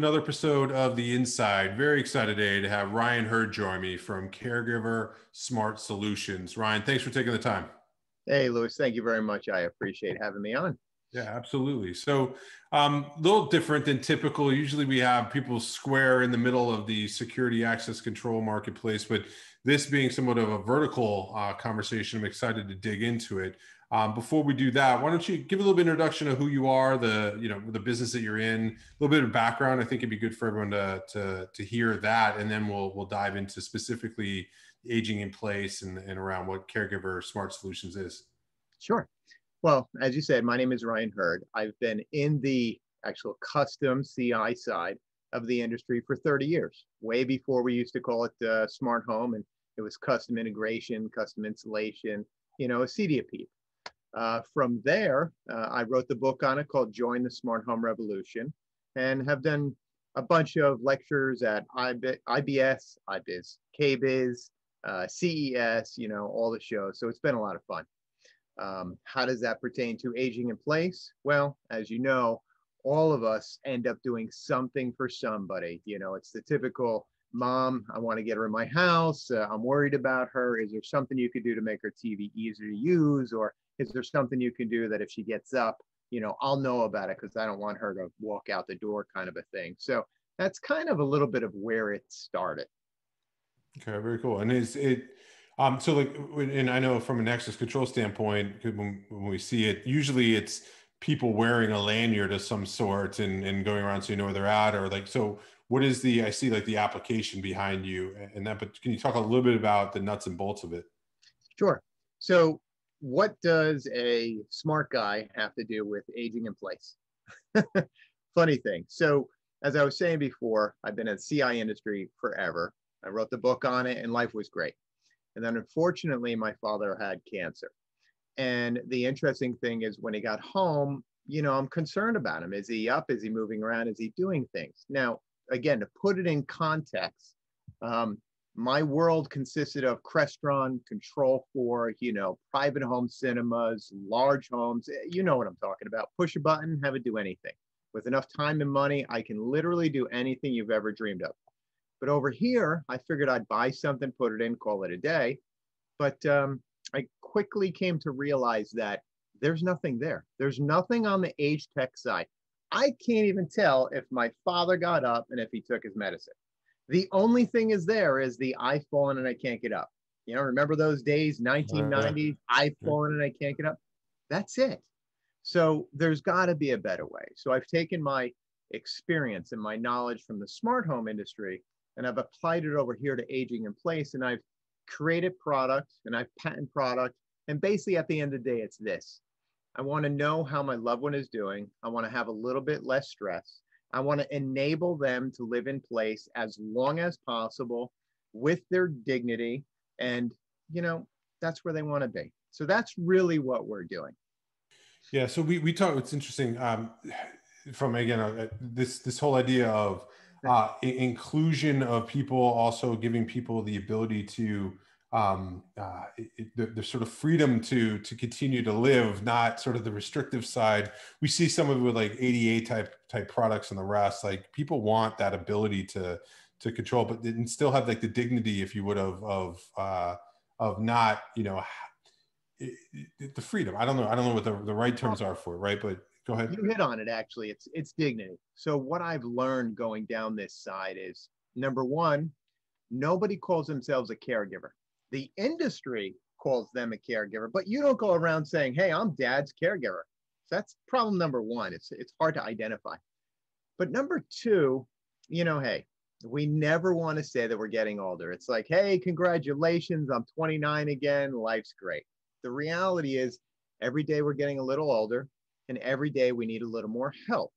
another episode of The Inside. Very excited today to have Ryan Hurd join me from Caregiver Smart Solutions. Ryan, thanks for taking the time. Hey, Lewis, thank you very much. I appreciate having me on. Yeah, absolutely. So, a little different than typical. Usually we have people square in the middle of the security access control marketplace, but this being somewhat of a vertical conversation, I'm excited to dig into it. Before we do that, why don't you give a little bit of introduction of who you are, the business that you're in, a little bit of background. I think it'd be good for everyone to hear that, and then we'll dive into specifically aging in place and around what Caregiver Smart Solutions is. Sure. Well, as you said, my name is Ryan Hurd. I've been in the actual custom CI side of the industry for 30 years, way before we used to call it smart home. And it was custom integration, custom installation, a CDP. From there, I wrote the book on it called Join the Smart Home Revolution and have done a bunch of lectures at IBS, IBIS, KBIS, CES, all the shows. So it's been a lot of fun. How does that pertain to aging in place? Well, as you know, all of us end up doing something for somebody. It's the typical mom, I want to get her in my house. I'm worried about her. Is there something you could do to make her TV easier to use? Or is there something you can do that if she gets up, I'll know about it because I don't want her to walk out the door kind of a thing. So that's kind of a little bit of where it started. Okay, very cool. And so like, and I know from an access control standpoint, when we see it, usually it's people wearing a lanyard of some sort and going around so you know where they're at, or like, so what is I see like the application behind you and that, but can you talk a little bit about the nuts and bolts of it? Sure. So what does a smart guy have to do with aging in place? Funny thing. So as I was saying before, I've been in the CI industry forever. I wrote the book on it and life was great. And then unfortunately, my father had cancer. And the interesting thing is when he got home, I'm concerned about him. Is he up? Is he moving around? Is he doing things? Now, again, to put it in context, my world consisted of Crestron, Control4, private home cinemas, large homes. You know what I'm talking about. Push a button, have it do anything. With enough time and money, I can literally do anything you've ever dreamed of. But over here, I figured I'd buy something, put it in, call it a day. But I quickly came to realize that there's nothing there. There's nothing on the age tech side. I can't even tell if my father got up and if he took his medicine. The only thing is there is the I've fallen and I can't get up. Remember those days, 1990s, I've fallen and I can't get up? That's it. So there's got to be a better way. So I've taken my experience and my knowledge from the smart home industry and I've applied it over here to aging in place. And I've created product and I've patented product. And basically at the end of the day, it's this. I want to know how my loved one is doing. I want to have a little bit less stress. I want to enable them to live in place as long as possible with their dignity. And, that's where they want to be. So that's really what we're doing. Yeah. So we talk, it's interesting from, again, this whole idea of inclusion of people, also giving people the ability to the sort of freedom to continue to live, not sort of the restrictive side. We see some of it with like ADA type products and the rest. Like people want that ability to control, but and still have like the dignity, if you would, of not, the freedom. I don't know what the right terms are for it, right? But go ahead. You hit on it, actually. It's dignity. So what I've learned going down this side is, number one, nobody calls themselves a caregiver. The industry calls them a caregiver, but you don't go around saying, hey, I'm dad's caregiver. So that's problem number one. It's hard to identify. But number two, hey, we never want to say that we're getting older. It's like, hey, congratulations, I'm 29 again. Life's great. The reality is every day we're getting a little older. And every day we need a little more help.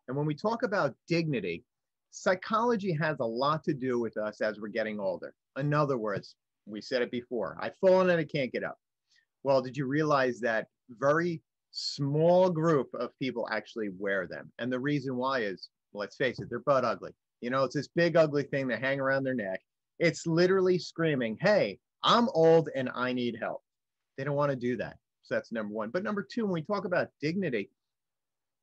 And when we talk about dignity, psychology has a lot to do with us as we're getting older. In other words, we said it before, I've fallen and I can't get up. Well, did you realize that very small group of people actually wear them? And the reason why is, let's face it, they're butt ugly. It's this big ugly thing that hang around their neck. It's literally screaming, hey, I'm old and I need help. They don't want to do that. So that's number one. But number two, when we talk about dignity,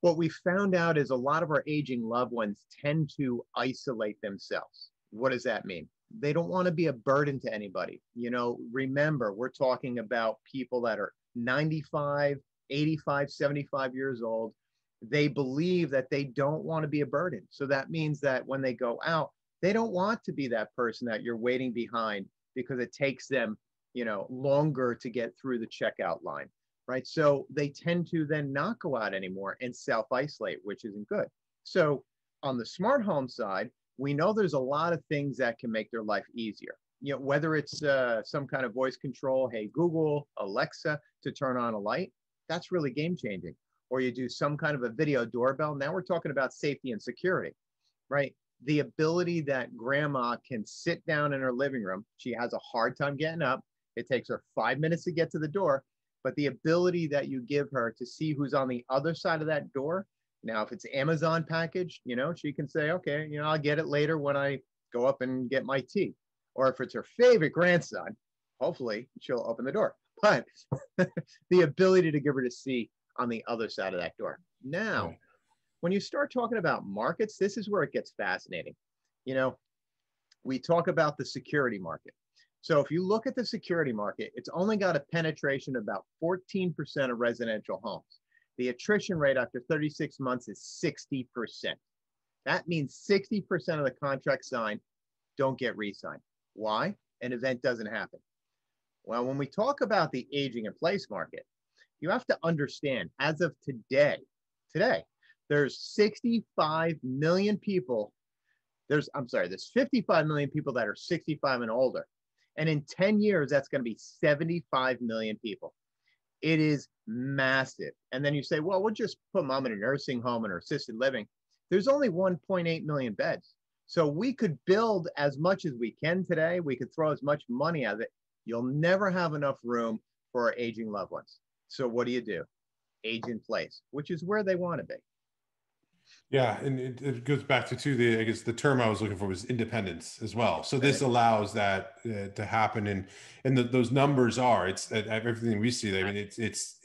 What we found out is a lot of our aging loved ones tend to isolate themselves. What does that mean? They don't want to be a burden to anybody. You know, remember, we're talking about people that are 95, 85, 75 years old. They believe that they don't want to be a burden. So that means that when they go out, they don't want to be that person that you're waiting behind because it takes them, you know, longer to get through the checkout line, right? So they tend to then not go out anymore and self-isolate, which isn't good. So on the smart home side, we know there's a lot of things that can make their life easier. You know, whether it's some kind of voice control, hey, Google, Alexa, to turn on a light, that's really game changing. Or you do some kind of a video doorbell. Now we're talking about safety and security, right? The ability that grandma can sit down in her living room. She has a hard time getting up. It takes her 5 minutes to get to the door, but the ability that you give her to see who's on the other side of that door. Now, if it's Amazon package, you know, she can say, okay, you know, I'll get it later when I go up and get my tea. Or if it's her favorite grandson, hopefully she'll open the door. But the ability to give her to see on the other side of that door. Now, when you start talking about markets, this is where it gets fascinating. You know, we talk about the security market. So if you look at the security market, it's only got a penetration of about 14% of residential homes. The attrition rate after 36 months is 60%. That means 60% of the contracts signed don't get re-signed. Why? An event doesn't happen. Well, when we talk about the aging in place market, you have to understand, as of today, there's 65 million people. There's 55 million people that are 65 and older. And in 10 years, that's going to be 75 million people. It is massive. And then you say, well, we'll just put mom in a nursing home and assisted living. There's only 1.8 million beds. So we could build as much as we can today. We could throw as much money at it. You'll never have enough room for our aging loved ones. So what do? Age in place, which is where they want to be. Yeah, and it goes back to too, the I guess the term I was looking for was independence as well. So this allows that to happen, and those numbers are everything we see. I mean, it's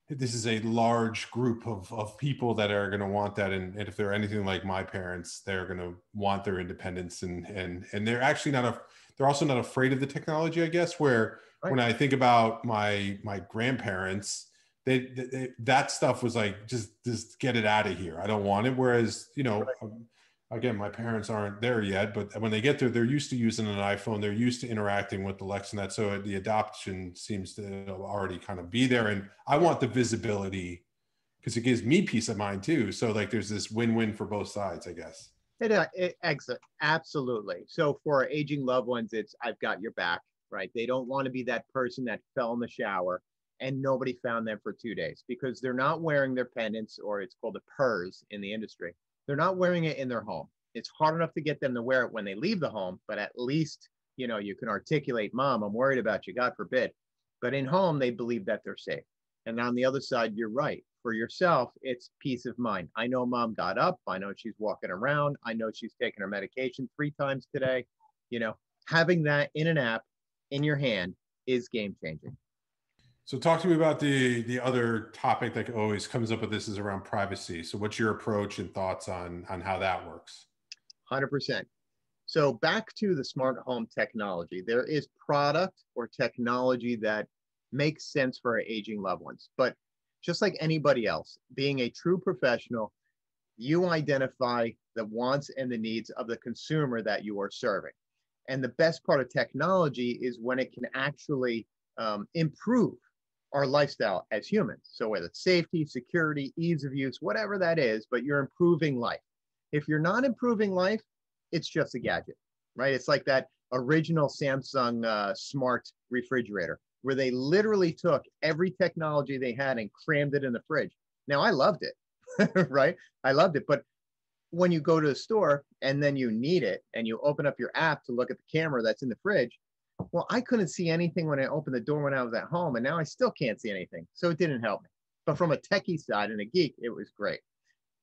this is a large group of people that are going to want that, and if they're anything like my parents, they're going to want their independence, and they're actually they're also not afraid of the technology, I guess. Where when I think about my grandparents, that stuff was like, just get it out of here. I don't want it. Whereas, you know, again, my parents aren't there yet, but when they get there, they're used to using an iPhone. They're used to interacting with Alexa and that. So the adoption seems to already kind of be there. And I want the visibility because it gives me peace of mind too. So like there's this win-win for both sides, I guess. Absolutely. So for our aging loved ones, it's I've got your back, right? They don't want to be that person that fell in the shower and nobody found them for 2 days because they're not wearing their pendants, or it's called a PERS in the industry. They're not wearing it in their home. It's hard enough to get them to wear it when they leave the home, but at least, you know, you can articulate, Mom, I'm worried about you, God forbid. But in home, they believe that they're safe. And on the other side, you're right. For yourself, it's peace of mind. I know Mom got up. I know she's walking around. I know she's taking her medication 3 times today. You know, having that in an app in your hand is game changing. So talk to me about the other topic that always comes up with this is around privacy. So what's your approach and thoughts on how that works? 100%. So back to the smart home technology, there is product or technology that makes sense for our aging loved ones. But just like anybody else, being a true professional, you identify the wants and the needs of the consumer that you are serving. And the best part of technology is when it can actually improve our lifestyle as humans. So whether it's safety, security, ease of use, whatever that is, but you're improving life. If you're not improving life, it's just a gadget, right? It's like that original Samsung smart refrigerator where they literally took every technology they had and crammed it in the fridge. Now, I loved it, right? I loved it. But when you go to the store and then you need it and you open up your app to look at the camera that's in the fridge, well, I couldn't see anything when I opened the door when I was at home, and now I still can't see anything. So it didn't help me. But from a techie side and a geek, it was great.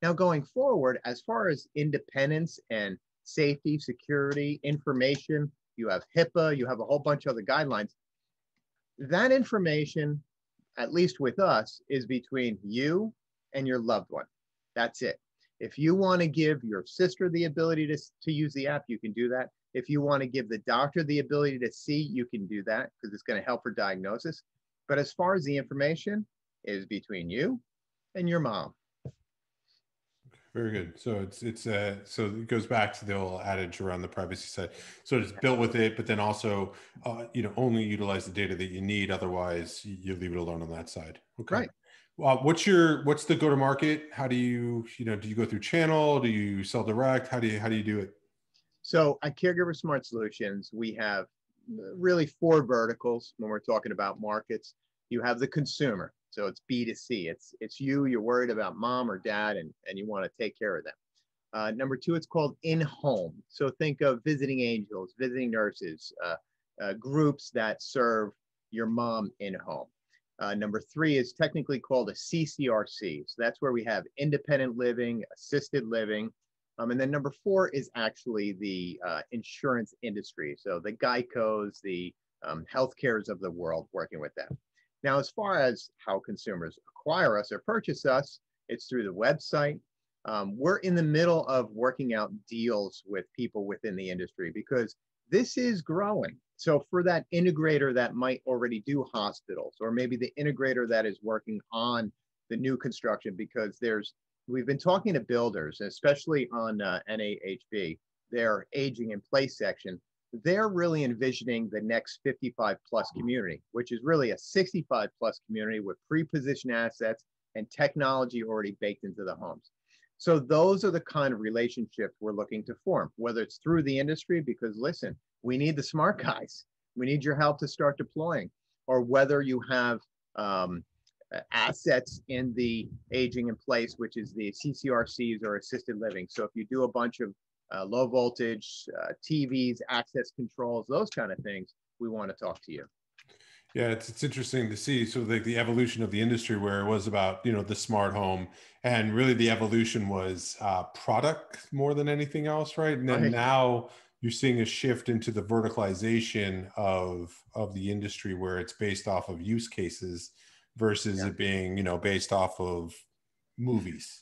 Now, going forward, as far as independence and safety, security, information, you have HIPAA, you have a whole bunch of other guidelines. That information, at least with us, is between you and your loved one. That's it. If you want to give your sister the ability to use the app, you can do that. If you want to give the doctor the ability to see, you can do that because it's going to help for diagnosis. But as far as the information, it is between you and your mom. Very good. So so it goes back to the old adage around the privacy side. So it's built with it, but then also only utilize the data that you need. Otherwise, you leave it alone on that side. Okay. Right. What's the go to market? How do you do you go through channel? Do you sell direct? How do you do it? So at Caregiver Smart Solutions, we have really four verticals when we're talking about markets. You have the consumer. So it's B2C. It's you're worried about mom or dad and you want to take care of them. Number two, it's called in-home. So think of visiting angels, visiting nurses, groups that serve your mom in-home. Number three is technically called a CCRC. So that's where we have independent living, assisted living. And then number four is actually the insurance industry. So the Geicos, the healthcares of the world working with them. Now, as far as how consumers acquire us or purchase us, it's through the website. We're in the middle of working out deals with people within the industry because this is growing. So for that integrator that might already do hospitals, or maybe the integrator that is working on the new construction, because we've been talking to builders, especially on NAHB, their aging in place section. They're really envisioning the next 55 plus community, which is really a 65 plus community with pre-positioned assets and technology already baked into the homes. So those are the kind of relationships we're looking to form, whether it's through the industry, because listen, we need the smart guys. We need your help to start deploying, or whether you have assets in the aging in place, which is the CCRCs or assisted living. So if you do a bunch of low voltage, TVs, access controls, those kind of things, we want to talk to you. Yeah, it's interesting to see sort of like the evolution of the industry where it was about, the smart home, and really the evolution was product more than anything else, right? And then now you're seeing a shift into the verticalization of the industry where it's based off of use cases versus it being, based off of movies.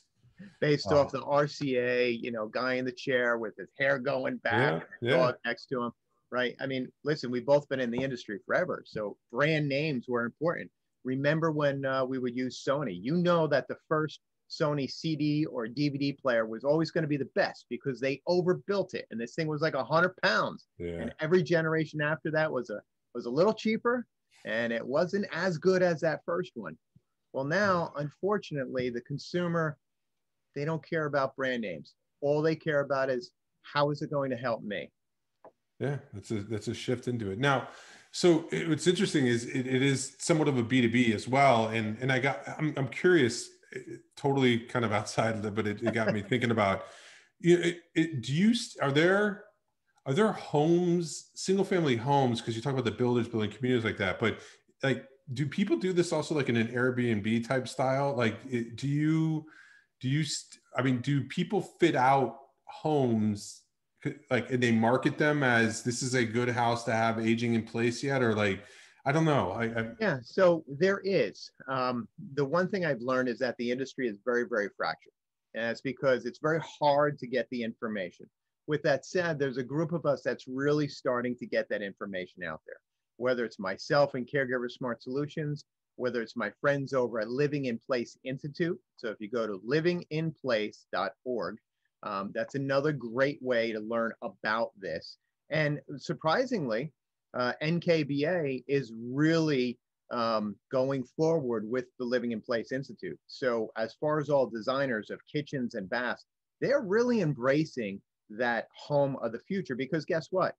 Based off the RCA, guy in the chair with his hair going back, dog next to him, right? I mean, listen, we've both been in the industry forever, so brand names were important. Remember when we would use Sony? You know that the first Sony CD or DVD player was always going to be the best because they overbuilt it, and this thing was like 100 pounds. Yeah. And every generation after that was a little cheaper, and it wasn't as good as that first one. Well, now, unfortunately, the consumer, they don't care about brand names. All they care about is how is it going to help me? Yeah, that's a shift into it. Now, so what's interesting is it is somewhat of a B2B as well. And I'm curious, totally kind of outside of it, but it got me thinking about, are there homes, single family homes, because you talk about the builders building communities like that, but like, do people do this also like in an Airbnb type style? Like, do people fit out homes like, and they market them as this is a good house to have aging in place yet? Or like, I don't know. Yeah, so there is. The one thing I've learned is that the industry is very, very fractured. And it's because it's very hard to get the information. With that said, there's a group of us that's really starting to get that information out there, whether it's myself and Caregiver Smart Solutions, whether it's my friends over at Living in Place Institute. So if you go to livinginplace.org, that's another great way to learn about this. And surprisingly, NKBA is really going forward with the Living in Place Institute. So as far as all designers of kitchens and baths, they're really embracing that home of the future, because guess what?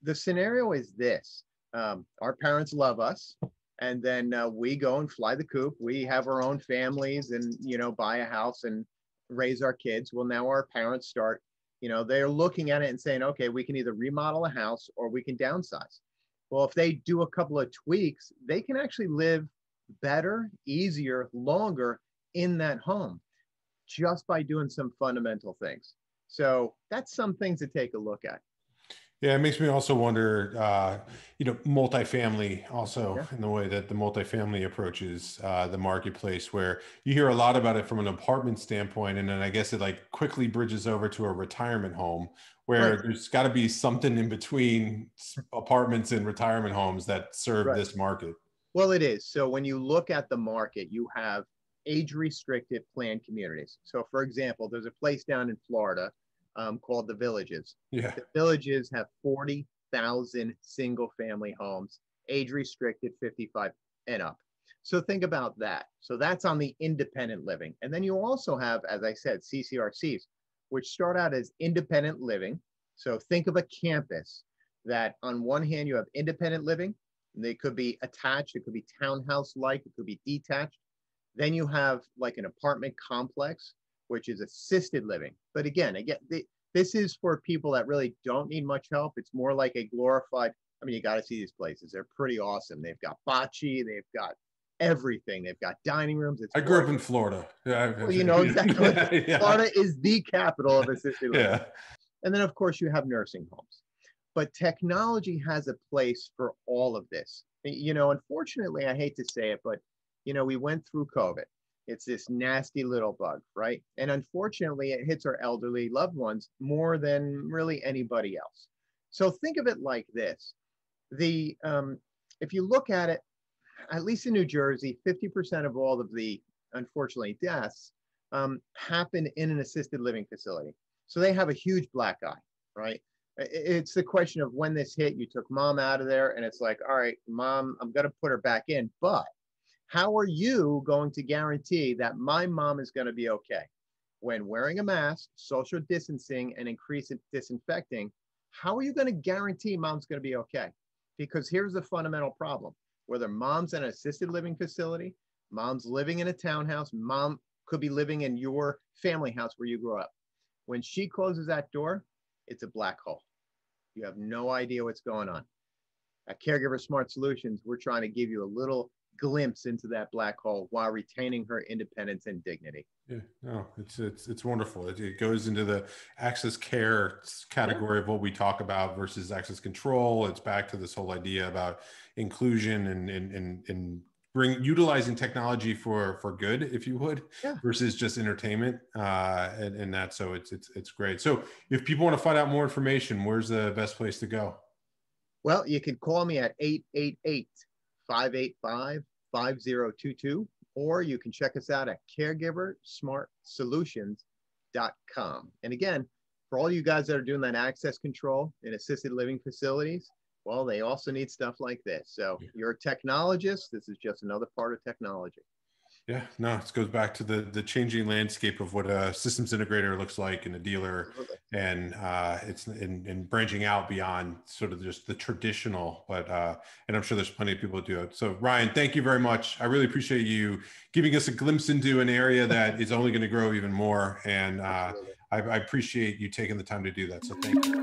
The scenario is this. Our parents love us, and then we go and fly the coop. We have our own families and, buy a house and raise our kids. Well, now our parents start, they're looking at it and saying, okay, we can either remodel a house or we can downsize. Well, if they do a couple of tweaks, they can actually live better, easier, longer in that home just by doing some fundamental things. So that's some things to take a look at. Yeah, it makes me also wonder, multifamily also Yeah, in the way that the multifamily approaches the marketplace, where you hear a lot about it from an apartment standpoint, and then I guess it like quickly bridges over to a retirement home, right, where there's got to be something in between apartments and retirement homes that serve right. this market. Well, it is. So when you look at the market, you have age restricted planned communities. So, for example, there's a place down in Florida called the Villages. Yeah. The Villages have 40,000 single family homes, age restricted 55 and up. So think about that. So that's on the independent living. And then you also have, as I said, CCRCs, which start out as independent living. So think of a campus that on one hand you have independent living, they could be attached, it could be townhouse like, it could be detached. Then you have like an apartment complex, which is assisted living. But again, this is for people that really don't need much help. It's more like a glorified, I mean, you got to see these places. They're pretty awesome. They've got bocce, they've got everything. They've got dining rooms. It's I grew up in gorgeous. Florida. Yeah. Well, you know exactly. Yeah. Florida is the capital of assisted living. Yeah. And then, of course, you have nursing homes. But technology has a place for all of this. Unfortunately, I hate to say it, but we went through COVID. It's this nasty little bug, right? And unfortunately, it hits our elderly loved ones more than really anybody else. So think of it like this: the if you look at it, at least in New Jersey, 50% of all of the unfortunately deaths happen in an assisted living facility. So they have a huge black eye, right? It's the question of when this hit, you took mom out of there, and it's like, all right, mom, I'm going to put her back in. But how are you going to guarantee that my mom is going to be okay? When wearing a mask, social distancing, and increasing disinfecting, how are you going to guarantee mom's going to be okay? Because here's the fundamental problem. Whether mom's in an assisted living facility, mom's living in a townhouse, mom could be living in your family house where you grew up. When she closes that door, it's a black hole. You have no idea what's going on. At Caregiver Smart Solutions, we're trying to give you a little glimpse into that black hole while retaining her independence and dignity. Yeah, no, it's wonderful. It goes into the access care Yeah, category of what we talk about versus access control. It's back to this whole idea about inclusion and utilizing technology for good, if you would, yeah. versus just entertainment. And that, so it's great. So if people want to find out more information, where's the best place to go? Well, you can call me at 888-585-5022, or you can check us out at caregiversmartsolutions.com. And again, for all you guys that are doing that access control in assisted living facilities, well, they also need stuff like this. So you're a technologist. This is just another part of technology. Yeah, no, it goes back to the changing landscape of what a systems integrator looks like and a dealer, Absolutely. and it's in branching out beyond sort of just the traditional. But and I'm sure there's plenty of people that do it. So Ryan, thank you very much. I really appreciate you giving us a glimpse into an area that is only going to grow even more, and Absolutely. I appreciate you taking the time to do that. So thank you.